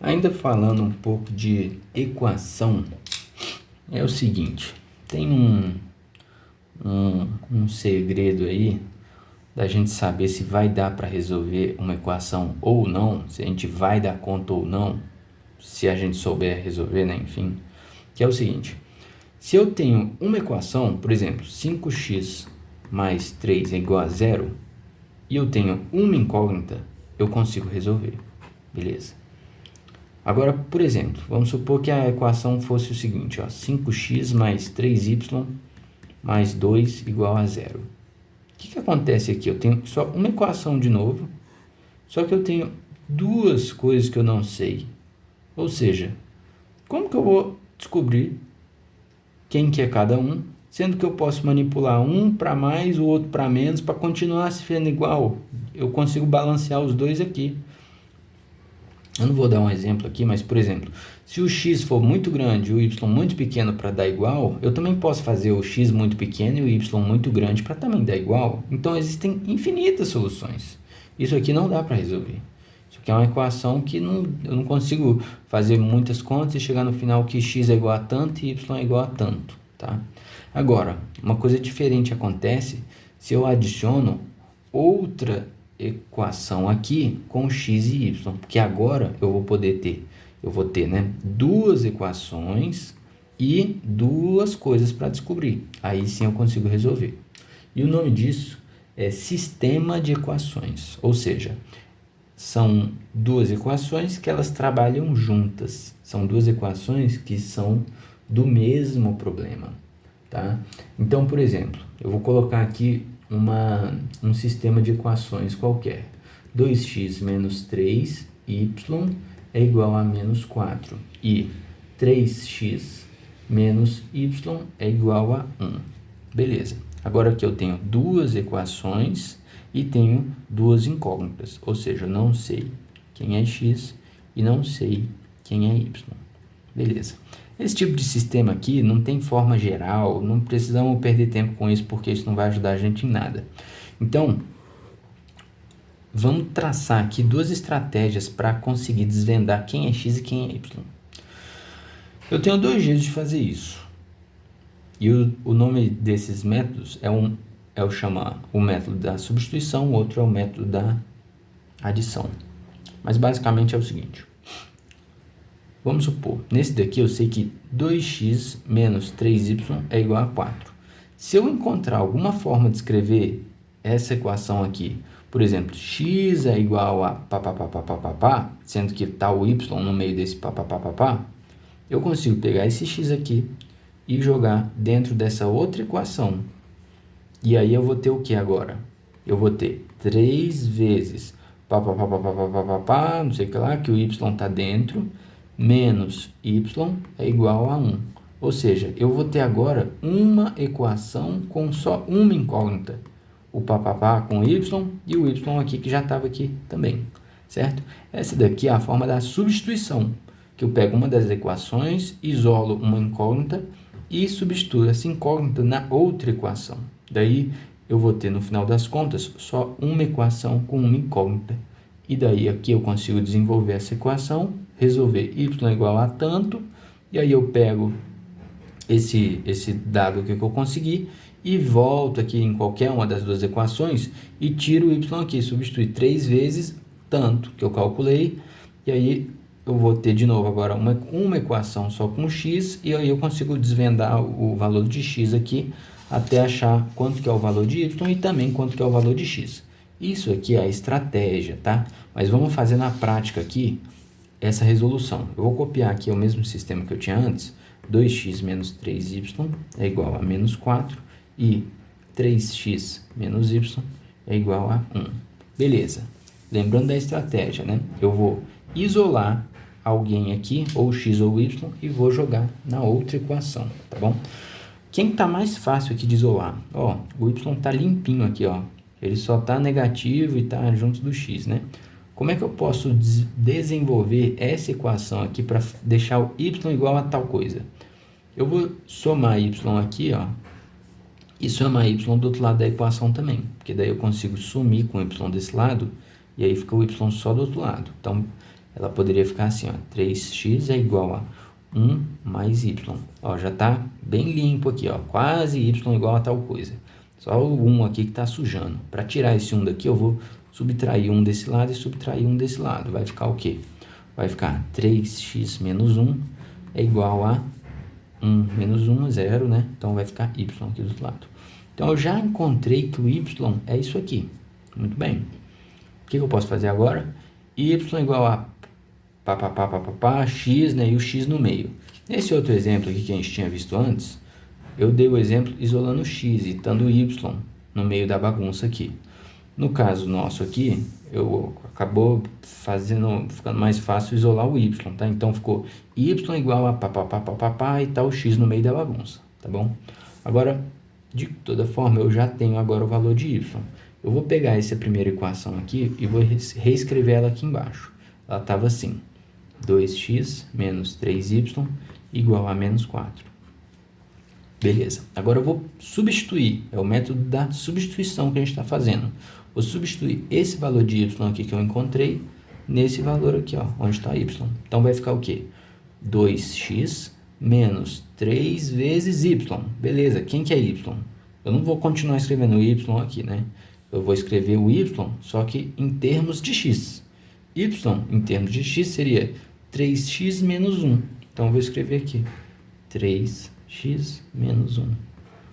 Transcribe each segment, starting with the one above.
Ainda falando um pouco de equação, é o seguinte, tem um segredo aí da gente saber se vai dar para resolver uma equação ou não, se a gente vai dar conta ou não, se a gente souber resolver, né? Enfim, que é o seguinte, se eu tenho uma equação, por exemplo, 5x mais 3 é igual a zero, e eu tenho uma incógnita, eu consigo resolver, beleza? Agora, por exemplo, vamos supor que a equação fosse o seguinte, ó, 5x mais 3y mais 2 igual a zero. O que acontece aqui? Eu tenho só uma equação de novo, só que eu tenho duas coisas que eu não sei. Ou seja, como que eu vou descobrir quem que é cada um, sendo que eu posso manipular um para mais, o outro para menos, para continuar se sendo igual? Eu consigo balancear os dois aqui. Eu não vou dar um exemplo aqui, mas, por exemplo, se o x for muito grande e o y muito pequeno para dar igual, eu também posso fazer o x muito pequeno e o y muito grande para também dar igual. Então, existem infinitas soluções. Isso aqui não dá para resolver. Isso aqui é uma equação que eu não consigo fazer muitas contas e chegar no final que x é igual a tanto e y é igual a tanto, tá? Agora, uma coisa diferente acontece se eu adiciono outra equação aqui com x e y, porque agora eu vou ter, né, duas equações e duas coisas para descobrir. Aí sim eu consigo resolver. E o nome disso é sistema de equações, ou seja, são duas equações que elas trabalham juntas. São duas equações que são do mesmo problema, tá? Então, por exemplo, eu vou colocar aqui um sistema de equações qualquer. 2x menos 3y é igual a menos 4. E 3x menos y é igual a 1. Beleza. Agora aqui eu tenho duas equações e tenho duas incógnitas. Ou seja, eu não sei quem é x e não sei quem é y. Beleza. Esse tipo de sistema aqui não tem forma geral, não precisamos perder tempo com isso, porque isso não vai ajudar a gente em nada. Então, vamos traçar aqui duas estratégias para conseguir desvendar quem é x e quem é y. Eu tenho dois jeitos de fazer isso. E o nome desses métodos o método da substituição, o outro é o método da adição. Mas basicamente é o seguinte. Vamos supor, nesse daqui eu sei que 2x menos 3y é igual a 4. Se eu encontrar alguma forma de escrever essa equação aqui, por exemplo, x é igual a pá, sendo que está o y no meio desse pá, eu consigo pegar esse x aqui e jogar dentro dessa outra equação. E aí eu vou ter o que agora? Eu vou ter 3 vezes pá, não sei o que lá, que o y está dentro, menos y é igual a 1. Ou seja, eu vou ter agora uma equação com só uma incógnita. O pá com y e o y aqui que já estava aqui também, certo? Essa daqui é a forma da substituição, que eu pego uma das equações, isolo uma incógnita e substituo essa incógnita na outra equação. Daí eu vou ter no final das contas só uma equação com uma incógnita. E daí aqui eu consigo desenvolver essa equação, resolver y igual a tanto, e aí eu pego esse dado aqui que eu consegui e volto aqui em qualquer uma das duas equações e tiro o y aqui, substitui 3 vezes tanto que eu calculei, e aí eu vou ter de novo agora uma equação só com x, e aí eu consigo desvendar o valor de x aqui até achar quanto que é o valor de y e também quanto que é o valor de x. Isso aqui é a estratégia, tá? Mas vamos fazer na prática aqui essa resolução. Eu vou copiar aqui o mesmo sistema que eu tinha antes. 2x menos 3y é igual a menos 4 e 3x menos y é igual a 1. Beleza. Lembrando da estratégia, né? Eu vou isolar alguém aqui, ou x ou y, e vou jogar na outra equação, tá bom? Quem está mais fácil aqui de isolar? Ó, o y está limpinho aqui, ó. Ele só está negativo e está junto do x, né? Como é que eu posso desenvolver essa equação aqui para deixar o y igual a tal coisa? Eu vou somar y aqui, ó, e somar y do outro lado da equação também, porque daí eu consigo sumir com o y desse lado, e aí fica o y só do outro lado. Então, ela poderia ficar assim, ó, 3x é igual a 1 mais y. Ó, já está bem limpo aqui, ó, quase y igual a tal coisa. Só o 1 aqui que está sujando. Para tirar esse 1 daqui, eu vou subtrair 1 desse lado e subtrair 1 desse lado. Vai ficar o quê? Vai ficar 3x menos 1 é igual a 1 menos 1 é 0, né? Então vai ficar y aqui do outro lado. Então eu já encontrei que o y é isso aqui. Muito bem. O que eu posso fazer agora? Y igual a x, né? E o x no meio. Nesse outro exemplo aqui que a gente tinha visto antes, eu dei o exemplo isolando o x e estando o y no meio da bagunça aqui. No caso nosso aqui, acabou ficando mais fácil isolar o y, tá? Então ficou y igual a e tá o x no meio da bagunça, tá bom? Agora, de toda forma, eu já tenho agora o valor de y. Eu vou pegar essa primeira equação aqui e vou reescrever ela aqui embaixo. Ela estava assim, 2x menos 3y igual a menos 4. Beleza. Agora eu vou substituir, é o método da substituição que a gente está fazendo. Vou substituir esse valor de y aqui que eu encontrei nesse valor aqui, ó, onde está y. Então vai ficar o quê? 2x menos 3 vezes y. Beleza, quem que é y? Eu não vou continuar escrevendo o y aqui, né? Eu vou escrever o y, só que em termos de x. Y, em termos de x, seria 3x menos 1. Então eu vou escrever aqui, 3x menos 1.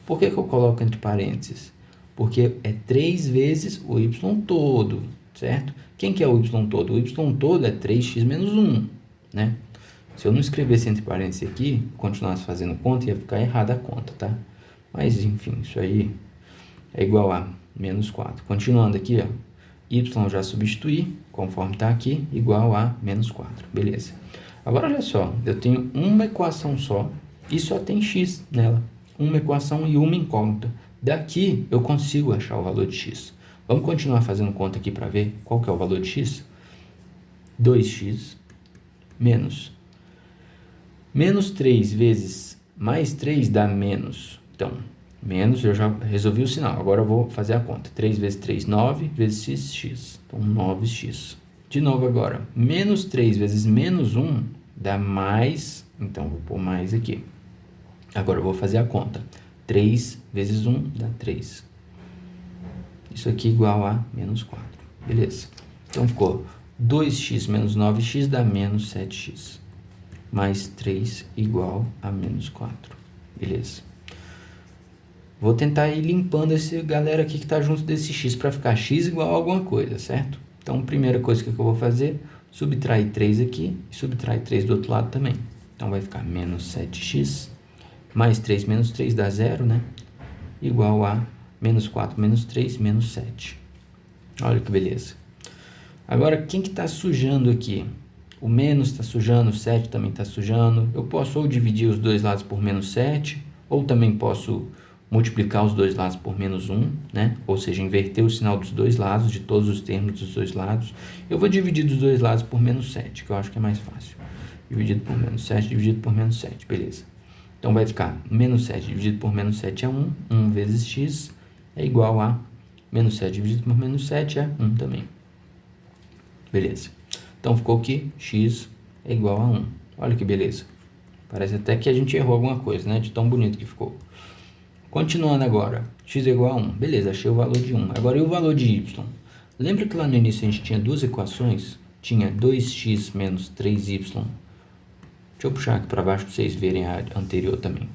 Por que eu coloco entre parênteses? Porque é 3 vezes o y todo, certo? Quem que é o y todo? O y todo é 3x menos 1, né? Se eu não escrevesse entre parênteses aqui, continuasse fazendo conta, ia ficar errada a conta, tá? Mas, enfim, isso aí é igual a menos 4. Continuando aqui, ó, y já substituí, conforme está aqui, igual a menos 4. Beleza. Agora, olha só, eu tenho uma equação só e só tem x nela. Uma equação e uma incógnita. Daqui eu consigo achar o valor de x. Vamos continuar fazendo conta aqui para ver qual que é o valor de x? 2x menos 3 vezes mais 3 dá menos. Então, menos, eu já resolvi o sinal. Agora eu vou fazer a conta. 3 vezes 3, 9 vezes x. Então, 9x. De novo agora, menos 3 vezes menos 1 dá mais. Então, vou pôr mais aqui. Agora eu vou fazer a conta. 3 vezes 1 dá 3. Isso aqui igual a menos 4. Beleza. Então, ficou 2x menos 9x dá menos 7x. Mais 3 igual a menos 4. Beleza. Vou tentar ir limpando esse galera aqui que está junto desse x para ficar x igual a alguma coisa, certo? Então, primeira coisa que eu vou fazer, subtrair 3 aqui e subtrair 3 do outro lado também. Então, vai ficar menos 7x, mais 3 menos 3 dá 0, né? Igual a menos 4 menos 3, menos 7. Olha que beleza. Agora, quem que está sujando aqui? O menos está sujando, o 7 também está sujando. Eu posso ou dividir os dois lados por menos 7, ou também posso multiplicar os dois lados por menos 1, né? Ou seja, inverter o sinal dos dois lados, de todos os termos dos dois lados. Eu vou dividir dos dois lados por menos 7, que eu acho que é mais fácil. Dividido por menos 7, dividido por menos 7, beleza. Então vai ficar menos 7 dividido por menos 7 é 1, 1 vezes x é igual a menos 7 dividido por menos 7 é 1 também. Beleza. Então ficou que x é igual a 1. Olha que beleza. Parece até que a gente errou alguma coisa, né? De tão bonito que ficou. Continuando agora, x é igual a 1. Beleza, achei o valor de 1. Agora, e o valor de y? Lembra que lá no início a gente tinha duas equações? Tinha 2x menos 3y. Deixa eu puxar aqui para baixo para vocês verem a anterior também.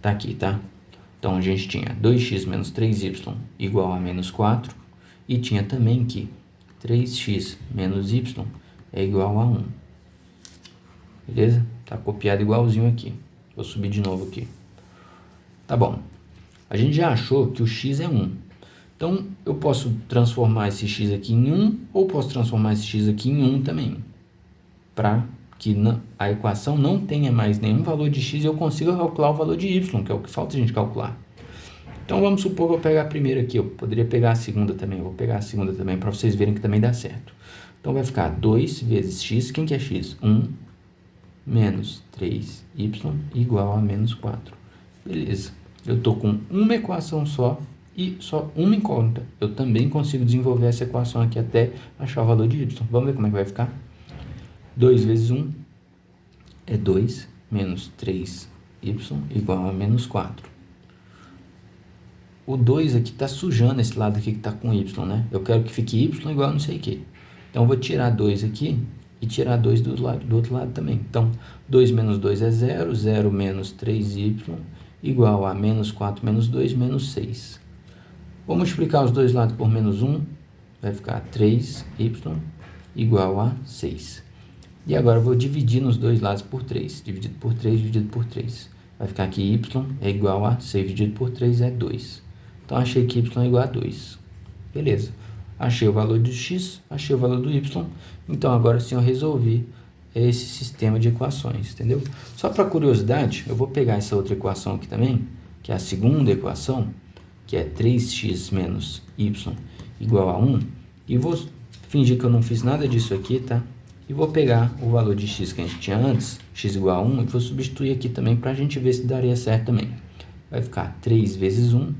Tá aqui, tá? Então, a gente tinha 2x menos 3y igual a menos 4. E tinha também que 3x menos y é igual a 1. Beleza? Tá copiado igualzinho aqui. Vou subir de novo aqui. Tá bom. A gente já achou que o x é 1. Então, eu posso transformar esse x aqui em 1, ou posso transformar esse x aqui em 1 também. Para que a equação não tenha mais nenhum valor de x e eu consiga calcular o valor de y, que é o que falta a gente calcular. Então, vamos supor que eu pegar a primeira aqui. Eu poderia pegar a segunda também. Eu vou pegar a segunda também para vocês verem que também dá certo. Então, vai ficar 2 vezes x. Quem que é x? 1 menos 3y igual a menos 4. Beleza. Eu estou com uma equação só e só uma incógnita. Eu também consigo desenvolver essa equação aqui até achar o valor de y. Vamos ver como é que vai ficar? 2 vezes 1 é 2, menos 3y igual a menos 4. O 2 aqui está sujando esse lado aqui que está com y, né? Eu quero que fique y igual a não sei o que. Então, eu vou tirar 2 aqui e tirar 2 do outro lado também. Então, 2 menos 2 é 0, 0 menos 3y igual a menos 4 menos 2, menos 6. Vou multiplicar os dois lados por menos 1, vai ficar 3y igual a 6. E agora eu vou dividir nos dois lados por 3, dividido por 3, dividido por 3. Vai ficar que y é igual a 6 dividido por 3 é 2. Então, achei que y é igual a 2. Beleza. Achei o valor do x, achei o valor do y. Então, agora sim eu resolvi esse sistema de equações, entendeu? Só para curiosidade, eu vou pegar essa outra equação aqui também, que é a segunda equação, que é 3x menos y igual a 1, e vou fingir que eu não fiz nada disso aqui, tá? E vou pegar o valor de x que a gente tinha antes, x igual a 1, e vou substituir aqui também para a gente ver se daria certo também. Vai ficar 3 vezes 1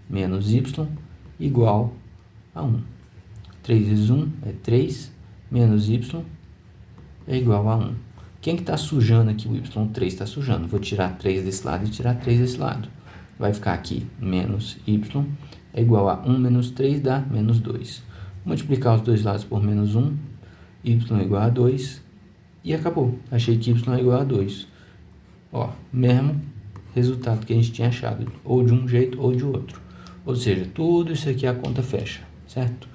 menos y igual a 1. 3 vezes 1 é 3, menos y é igual a 1. Quem que está sujando aqui o y? 3 está sujando. Vou tirar 3 desse lado e tirar 3 desse lado. Vai ficar aqui menos y é igual a 1 menos 3 dá menos 2. Multiplicar os dois lados por menos 1, y é igual a 2 e acabou. Achei que y é igual a 2. Ó, mesmo resultado que a gente tinha achado, ou de um jeito ou de outro. Ou seja, tudo isso aqui a conta fecha, certo?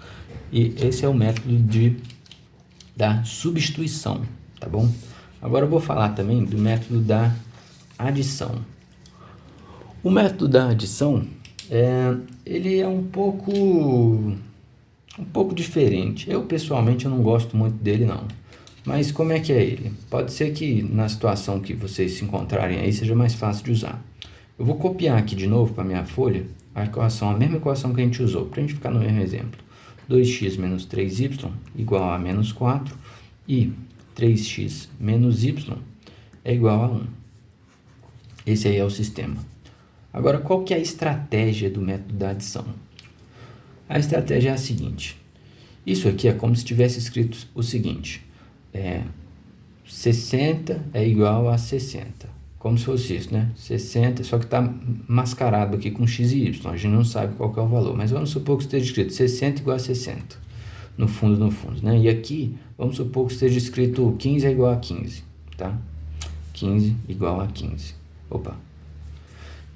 E esse é o método da substituição, tá bom? Agora eu vou falar também do método da adição. O método da adição, ele é um pouco diferente. Eu, pessoalmente, eu não gosto muito dele, não. Mas como é que é ele? Pode ser que na situação que vocês se encontrarem aí, seja mais fácil de usar. Eu vou copiar aqui de novo para a minha folha a mesma equação que a gente usou, para a gente ficar no mesmo exemplo. 2x menos 3y igual a menos 4 e 3x menos y é igual a 1. Esse aí é o sistema. Agora, qual que é a estratégia do método da adição? A estratégia é a seguinte. Isso aqui é como se tivesse escrito o seguinte. 60 é igual a 60. Como se fosse isso, né? 60, só que está mascarado aqui com x e y. A gente não sabe qual que é o valor. Mas vamos supor que esteja escrito 60 igual a 60. No fundo, né? E aqui, vamos supor que esteja escrito 15 é igual a 15, tá? 15 igual a 15. Opa.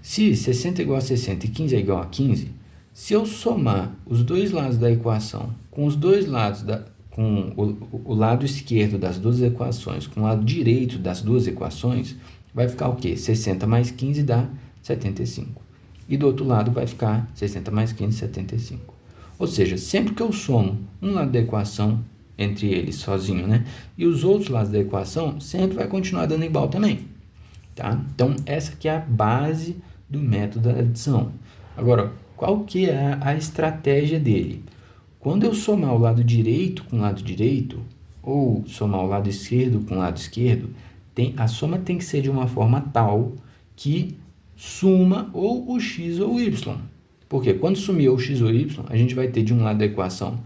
Se 60 é igual a 60 e 15 é igual a 15, se eu somar os dois lados da equação com os dois lados com o lado esquerdo das duas equações com o lado direito das duas equações, vai ficar o quê? 60 mais 15 dá 75. E do outro lado vai ficar 60 mais 15, 75. Ou seja, sempre que eu somo um lado da equação entre eles sozinho, né? E os outros lados da equação, sempre vai continuar dando igual também. Tá? Então, essa aqui é a base do método da adição. Agora, qual que é a estratégia dele? Quando eu somar o lado direito com o lado direito, ou somar o lado esquerdo com o lado esquerdo, a soma tem que ser de uma forma tal que suma ou o x ou o y. Porque quando sumir o x ou o y, a gente vai ter de um lado da equação,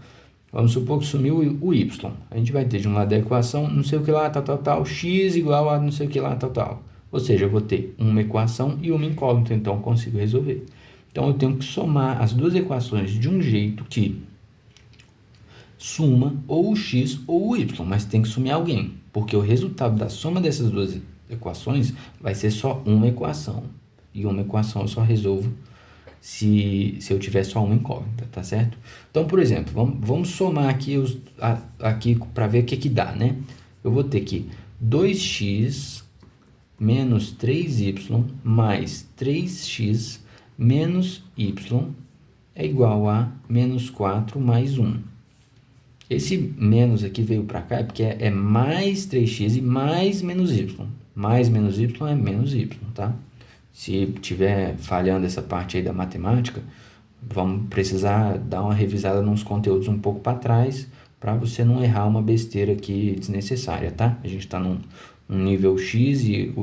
vamos supor que sumiu o y, a gente vai ter de um lado da equação, não sei o que lá, tal, x igual a não sei o que lá, tal. Ou seja, eu vou ter uma equação e uma incógnita, então eu consigo resolver. Então eu tenho que somar as duas equações de um jeito que suma ou o x ou o y, mas tem que sumir alguém, porque o resultado da soma dessas duas equações vai ser só uma equação. E uma equação eu só resolvo se eu tiver só uma incógnita, tá certo? Então, por exemplo, vamos somar aqui, aqui para ver o que dá, né? Eu vou ter que 2x menos 3y mais 3x menos y é igual a menos 4 mais 1. Esse menos aqui veio para cá porque é mais 3x e mais menos y. Mais menos y é menos y, tá? Se tiver falhando essa parte aí da matemática, vamos precisar dar uma revisada nos conteúdos um pouco para trás, para você não errar uma besteira aqui desnecessária, tá? A gente está num nível X e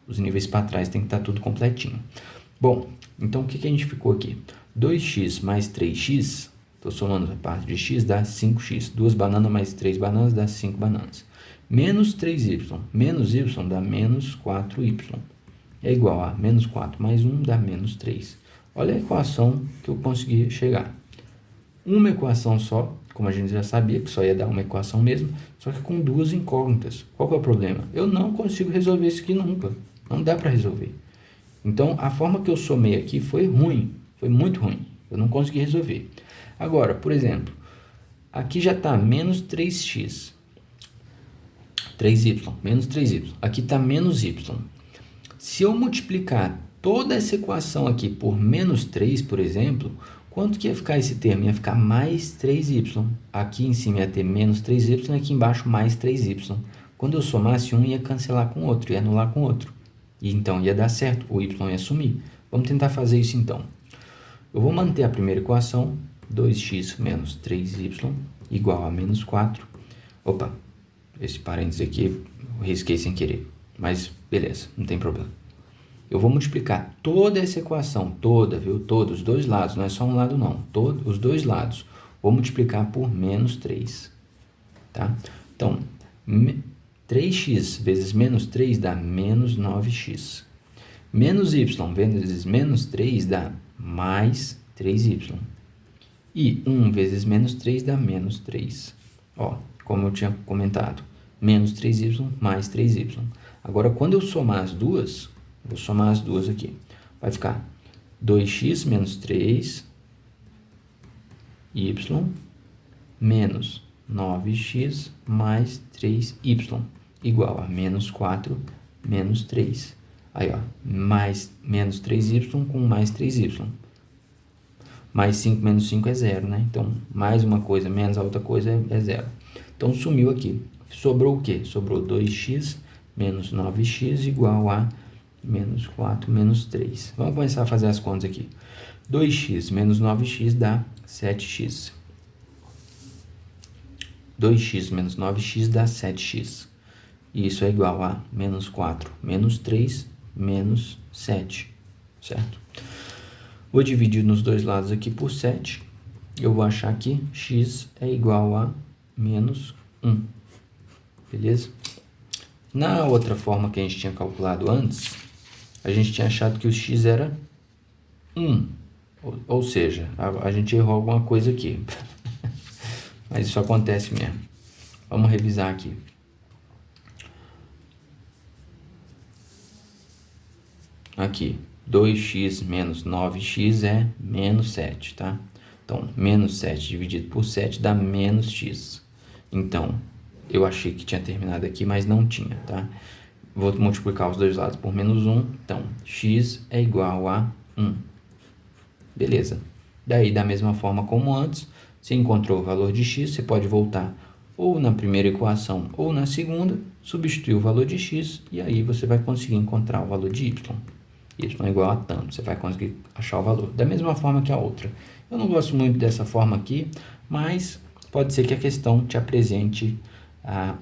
os níveis para trás tem que estar tudo completinho. Bom, então o que a gente ficou aqui? 2x mais 3x... Estou somando a parte de x, dá 5x. 2 bananas mais 3 bananas dá 5 bananas. Menos 3y menos y dá menos 4y. É igual a menos 4 mais 1 dá menos 3. Olha a equação que eu consegui chegar. Uma equação só, como a gente já sabia, que só ia dar uma equação mesmo, só que com duas incógnitas. Qual que é o problema? Eu não consigo resolver isso aqui nunca. Não dá para resolver. Então, a forma que eu somei aqui foi ruim. Foi muito ruim. Eu não consegui resolver. Agora, por exemplo, aqui já está menos 3x. 3y, menos 3y. Aqui está menos y. Se eu multiplicar toda essa equação aqui por menos 3, por exemplo, quanto que ia ficar esse termo? Ia ficar mais 3y. Aqui em cima ia ter menos 3y, aqui embaixo mais 3y. Quando eu somasse um, ia cancelar com o outro, ia anular com o outro. E então ia dar certo, o y ia sumir. Vamos tentar fazer isso então. Eu vou manter a primeira equação, 2x menos 3y igual a menos 4. Opa, esse parênteses aqui eu risquei sem querer, mas beleza, não tem problema. Eu vou multiplicar toda essa equação, toda, viu? Todos, os dois lados, não é só um lado não, todos os dois lados. Vou multiplicar por menos 3, tá? Então, 3x vezes menos 3 dá menos 9x. Menos y vezes menos 3 dá mais 3y. E 1 vezes menos 3 dá menos 3. Ó, como eu tinha comentado, menos 3y mais 3y. Agora, quando eu somar as duas, vou somar as duas aqui, vai ficar 2x menos 3y menos 9x mais 3y igual a menos 4 menos 3. Aí, ó, mais menos 3y com mais 3y. Mais 5 menos 5 é 0, né? Então, mais uma coisa menos a outra coisa é 0. Então, sumiu aqui. Sobrou o quê? Sobrou 2x menos 9x igual a menos 4 menos 3. Vamos começar a fazer as contas aqui. 2x menos 9x dá 7x. 2x menos 9x dá 7x. E isso é igual a menos 4 menos 3 menos 7, certo? Vou dividir nos dois lados aqui por 7. Eu vou achar que x é igual a menos 1. Beleza? Na outra forma que a gente tinha calculado antes, a gente tinha achado que o x era 1. Ou seja, a gente errou alguma coisa aqui. Mas isso acontece mesmo. Vamos revisar aqui. Aqui, 2x menos 9x é menos 7, tá? Então, menos 7 dividido por 7 dá menos x. Então, eu achei que tinha terminado aqui, mas não tinha, tá? Vou multiplicar os dois lados por menos 1. Então, x é igual a 1. Beleza. Daí, da mesma forma como antes, você encontrou o valor de x, você pode voltar ou na primeira equação ou na segunda, substituir o valor de x e aí você vai conseguir encontrar o valor de y. Y é igual a tanto, você vai conseguir achar o valor. Da mesma forma que a outra. Eu não gosto muito dessa forma aqui, mas pode ser que a questão te apresente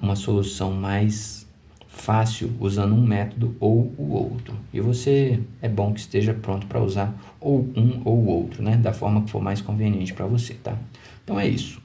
uma solução mais fácil usando um método ou o outro. E você é bom que esteja pronto para usar ou um ou o outro, né? Da forma que for mais conveniente para você, tá? Então é isso.